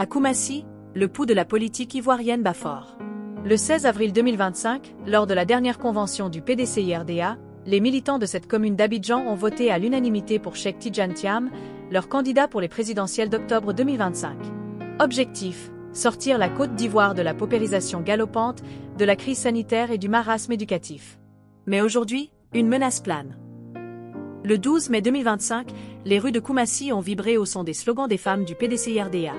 À Koumassi, le pouls de la politique ivoirienne bat fort. Le 16 avril 2025, lors de la dernière convention du PDCI-RDA, les militants de cette commune d'Abidjan ont voté à l'unanimité pour Cheikh Tidiane Thiam, leur candidat pour les présidentielles d'octobre 2025. Objectif: sortir la Côte d'Ivoire de la paupérisation galopante, de la crise sanitaire et du marasme éducatif. Mais aujourd'hui, une menace plane. Le 12 mai 2025, les rues de Koumassi ont vibré au son des slogans des femmes du PDCI-RDA.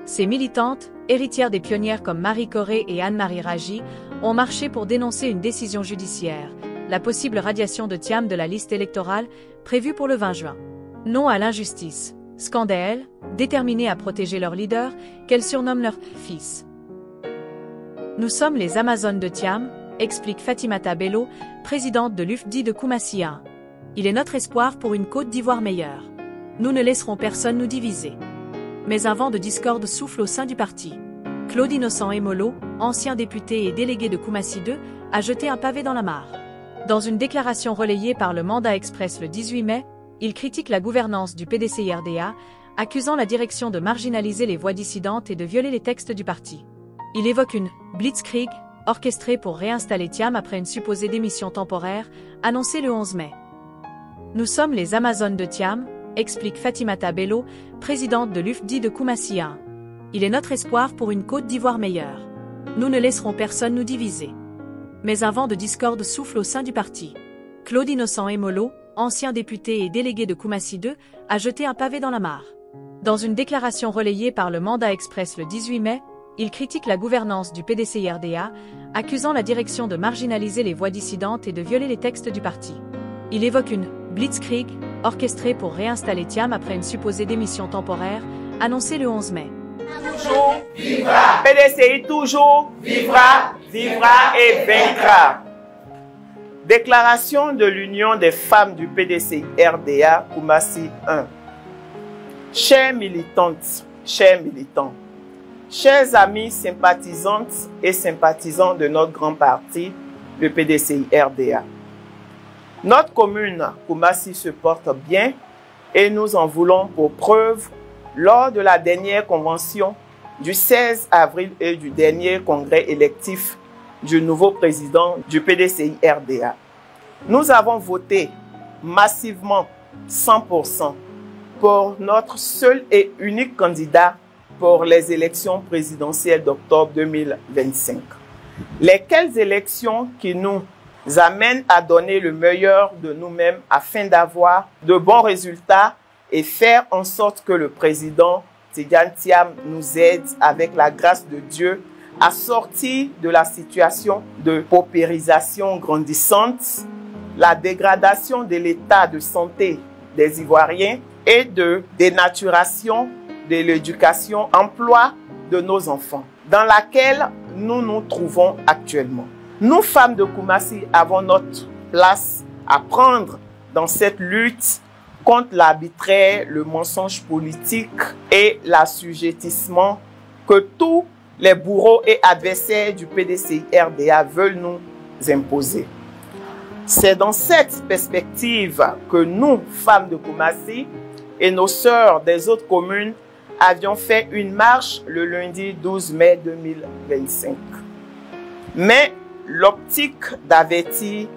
Ces militantes, héritières des pionnières comme Marie Corée et Anne-Marie Raji, ont marché pour dénoncer une décision judiciaire, la possible radiation de Thiam de la liste électorale prévue pour le 20 juin. Non à l'injustice, scandaient-elles, déterminées à protéger leur leader, qu'elles surnomment leur fils. Nous sommes les Amazones de Thiam, explique Fatimata Bello, présidente de l'UFDI de Koumassi 1. Il est notre espoir pour une Côte d'Ivoire meilleure. Nous ne laisserons personne nous diviser. Mais un vent de discorde souffle au sein du parti. Claude Innocent Emolo, ancien député et délégué de Koumassi 2, a jeté un pavé dans la mare. Dans une déclaration relayée par le Mandat Express le 18 mai, il critique la gouvernance du PDCI-RDA, accusant la direction de marginaliser les voix dissidentes et de violer les textes du parti. Il évoque une « blitzkrieg » orchestrée pour réinstaller Thiam après une supposée démission temporaire, annoncée le 11 mai. Nous sommes les Amazones de Thiam, explique Fatimata Bello, présidente de l'UFDI de Koumassi 1. Il est notre espoir pour une Côte d'Ivoire meilleure. Nous ne laisserons personne nous diviser. Mais un vent de discorde souffle au sein du parti. Claude Innocent Emolo, ancien député et délégué de Koumassi 2, a jeté un pavé dans la mare. Dans une déclaration relayée par le Mandat Express le 18 mai, il critique la gouvernance du PDCI-RDA, accusant la direction de marginaliser les voix dissidentes et de violer les textes du parti. Il évoque une « blitzkrieg » orchestrée pour réinstaller Thiam après une supposée démission temporaire, annoncée le 11 mai. Toujours vivra. PDCI toujours vivra, vivra et vaincra. Déclaration de l'Union des femmes du PDCI-RDA, Koumassi 1. Chères militantes, chers militants, chers amis sympathisantes et sympathisants de notre grand parti, le PDCI-RDA. Notre commune, Koumassi, se porte bien et nous en voulons pour preuve lors de la dernière convention du 16 avril et du dernier congrès électif du nouveau président du PDCI-RDA. Nous avons voté massivement 100% pour notre seul et unique candidat pour les élections présidentielles d'octobre 2025. Lesquelles élections qui nous amènent à donner le meilleur de nous-mêmes afin d'avoir de bons résultats et faire en sorte que le président Tidiane Thiam nous aide avec la grâce de Dieu à sortir de la situation de paupérisation grandissante, la dégradation de l'état de santé des Ivoiriens et de dénaturation de l'éducation, emploi de nos enfants, dans laquelle nous nous trouvons actuellement. Nous, femmes de Koumassi, avons notre place à prendre dans cette lutte contre l'arbitraire, le mensonge politique et l'assujettissement que tous les bourreaux et adversaires du PDCI-RDA veulent nous imposer. C'est dans cette perspective que nous, femmes de Koumassi, et nos sœurs des autres communes avions fait une marche le lundi 12 mai 2025. Mais l'optique d'avertir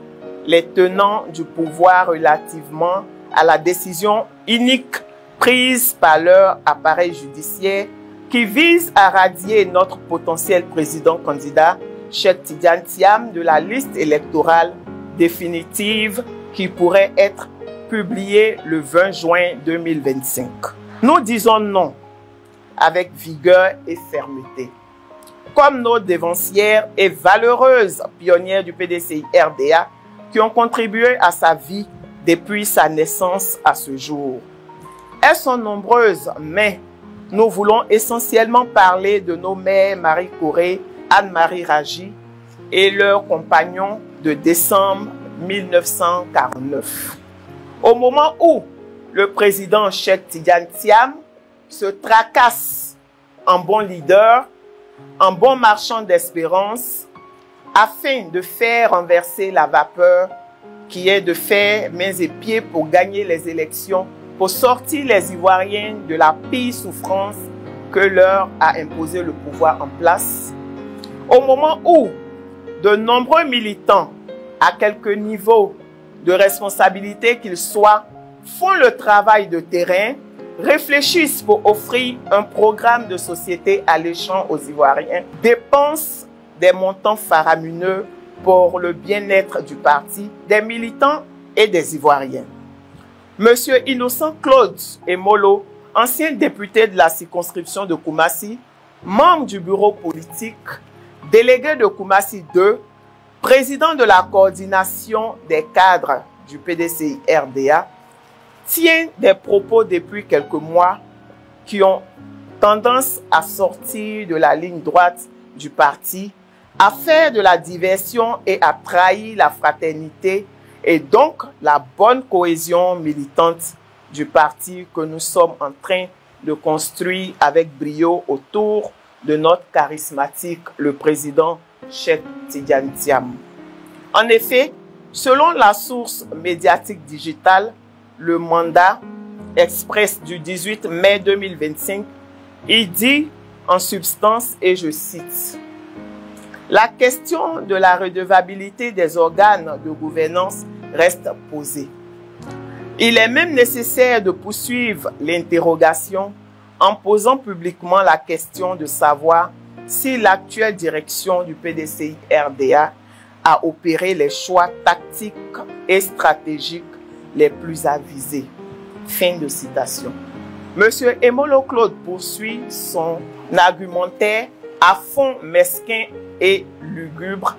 les tenants du pouvoir relativement à la décision unique prise par leur appareil judiciaire qui vise à radier notre potentiel président candidat, Cheikh Tidiane Thiam, de la liste électorale définitive qui pourrait être publiée le 20 juin 2025. Nous disons non avec vigueur et fermeté. Comme nos dévancières et valeureuses pionnières du PDCI-RDA qui ont contribué à sa vie depuis sa naissance à ce jour. Elles sont nombreuses, mais nous voulons essentiellement parler de nos mères Marie Corée, Anne-Marie Raji et leurs compagnons de décembre 1949. Au moment où le président Cheikh Tidiane Thiam se tracasse en bon leader, en bon marchand d'espérance, afin de faire renverser la vapeur qui est de faire mains et pieds pour gagner les élections, pour sortir les Ivoiriens de la pire souffrance que l'heure a imposé le pouvoir en place, au moment où de nombreux militants, à quelque niveau de responsabilité qu'ils soient, font le travail de terrain, réfléchissent pour offrir un programme de société alléchant aux Ivoiriens, dépensent des montants faramineux pour le bien-être du parti, des militants et des Ivoiriens. Monsieur Innocent Claude Emolo, ancien député de la circonscription de Koumassi, membre du bureau politique, délégué de Koumassi 2, président de la coordination des cadres du PDCI-RDA, tient des propos depuis quelques mois qui ont tendance à sortir de la ligne droite du parti, à faire de la diversion et à trahir la fraternité et donc la bonne cohésion militante du parti que nous sommes en train de construire avec brio autour de notre charismatique, le président Cheikh Tidiane Thiam. En effet, selon la source médiatique digitale, le mandat express du 18 mai 2025, il dit en substance, et je cite, « La question de la redevabilité des organes de gouvernance reste posée. Il est même nécessaire de poursuivre l'interrogation en posant publiquement la question de savoir si l'actuelle direction du PDCI-RDA a opéré les choix tactiques et stratégiques les plus avisés. » Fin de citation. Monsieur Emolo Claude poursuit son argumentaire à fond mesquin et lugubre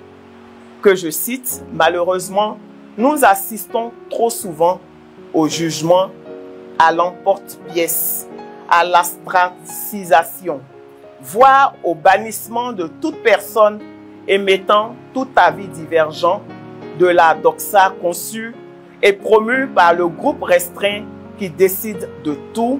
que je cite, « Malheureusement, nous assistons trop souvent au jugement à l'emporte-pièce, à l'astracisation, voire au bannissement de toute personne émettant tout avis divergent de la doxa conçue et promue par le groupe restreint qui décide de tout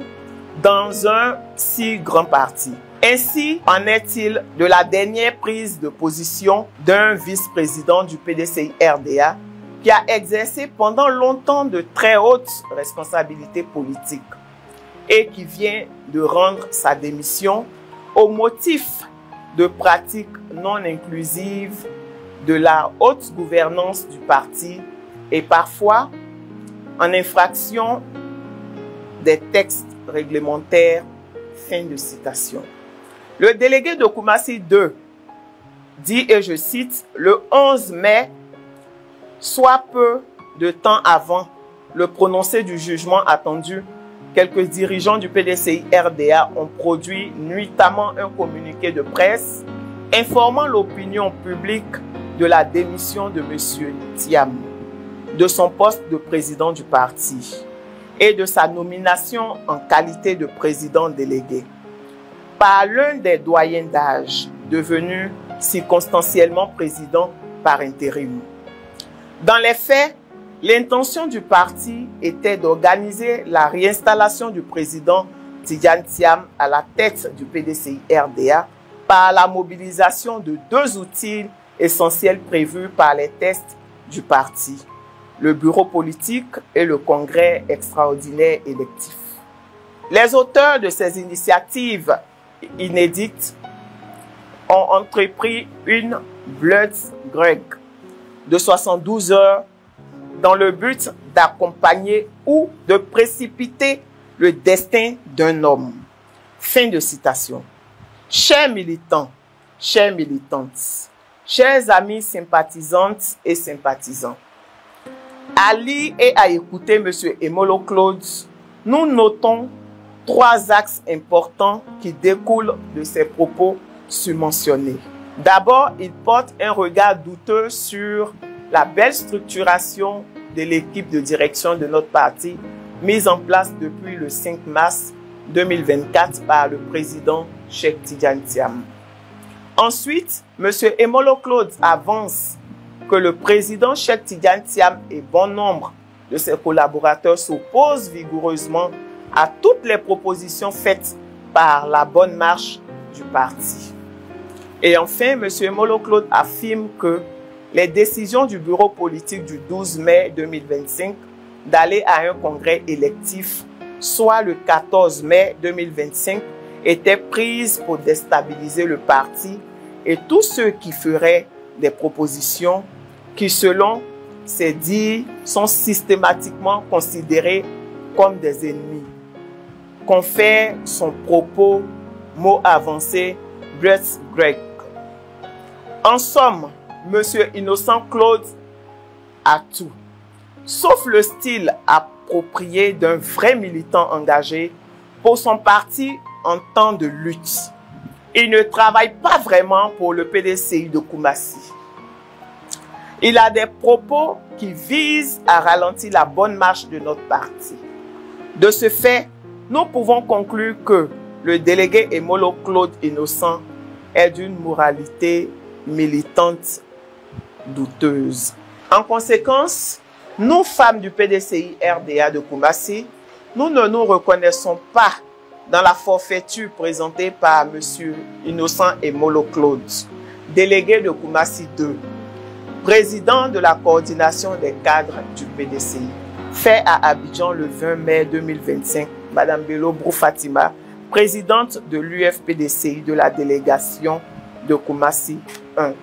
dans un si grand parti. Ainsi en est-il de la dernière prise de position d'un vice-président du PDCI-RDA qui a exercé pendant longtemps de très hautes responsabilités politiques et qui vient de rendre sa démission au motif de pratiques non inclusives de la haute gouvernance du parti et parfois en infraction des textes réglementaires. Fin de citation. Le délégué de Koumassi 2 dit, et je cite, « Le 11 mai, soit peu de temps avant le prononcé du jugement attendu, quelques dirigeants du PDCI-RDA ont produit nuitamment un communiqué de presse informant l'opinion publique de la démission de M. Thiam, de son poste de président du parti et de sa nomination en qualité de président délégué par l'un des doyens d'âge devenu circonstanciellement président par intérim. Dans les faits, l'intention du parti était d'organiser la réinstallation du président Tidiane Thiam à la tête du PDCI-RDA par la mobilisation de deux outils essentiels prévus par les tests du parti, le bureau politique et le congrès extraordinaire électif. Les auteurs de ces initiatives inédites ont entrepris une Blitzkrieg de 72 heures dans le but d'accompagner ou de précipiter le destin d'un homme. Fin de citation. Chers militants, chères militantes, chers amis sympathisantes et sympathisants, à lire et à écouter M. Emolo Claude, nous notons trois axes importants qui découlent de ses propos surmentionnés. D'abord, il porte un regard douteux sur la belle structuration de l'équipe de direction de notre parti mise en place depuis le 5 mars 2024 par le président Cheikh Tidiane Thiam. Ensuite, M. Emolo Claude avance que le président Cheikh Tidiane Thiam et bon nombre de ses collaborateurs s'opposent vigoureusement à toutes les propositions faites par la bonne marche du parti. Et enfin, M. Emolo Claude affirme que les décisions du bureau politique du 12 mai 2025 d'aller à un congrès électif, soit le 14 mai 2025, étaient prises pour déstabiliser le parti et tous ceux qui feraient des propositions qui, selon ses dires, sont systématiquement considérés comme des ennemis. Confère son propos, mot avancé, Brett Gregg. En somme, M. Innocent Claude a tout, sauf le style approprié d'un vrai militant engagé pour son parti en temps de lutte. Il ne travaille pas vraiment pour le PDCI de Koumassi. Il a des propos qui visent à ralentir la bonne marche de notre parti. De ce fait, nous pouvons conclure que le délégué Emolo Claude Innocent est d'une moralité militante douteuse. En conséquence, nous, femmes du PDCI RDA de Koumassi, nous ne nous reconnaissons pas dans la forfaiture présentée par M. Innocent Emolo Claude, délégué de Koumassi 2, président de la coordination des cadres du PDCI. Fait à Abidjan le 20 mai 2025, Mme Bello Brou Fatima, présidente de l'UFPDCI de la délégation de Koumassi 1.